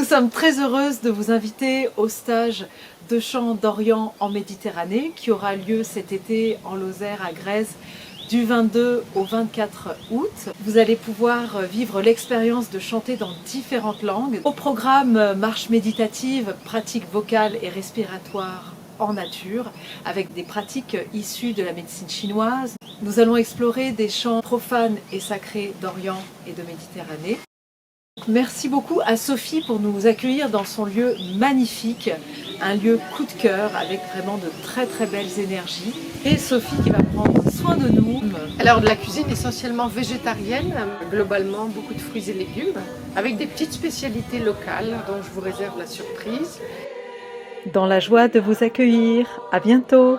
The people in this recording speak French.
sommes très heureuses de vous inviter au stage de chant d'Orient en Méditerranée qui aura lieu cet été en Lozère à Grèzes du 22 au 24 août. Vous allez pouvoir vivre l'expérience de chanter dans différentes langues. Au programme, marche méditative, pratiques vocales et respiratoires en nature, avec des pratiques issues de la médecine chinoise. Nous allons explorer des chants profanes et sacrés d'Orient et de Méditerranée. Merci beaucoup à Sophie pour nous accueillir dans son lieu magnifique, un lieu coup de cœur avec vraiment de très belles énergies. Et Sophie qui va prendre soin de nous. Alors de la cuisine essentiellement végétarienne, globalement beaucoup de fruits et légumes, avec des petites spécialités locales dont je vous réserve la surprise. Dans la joie de vous accueillir. À bientôt.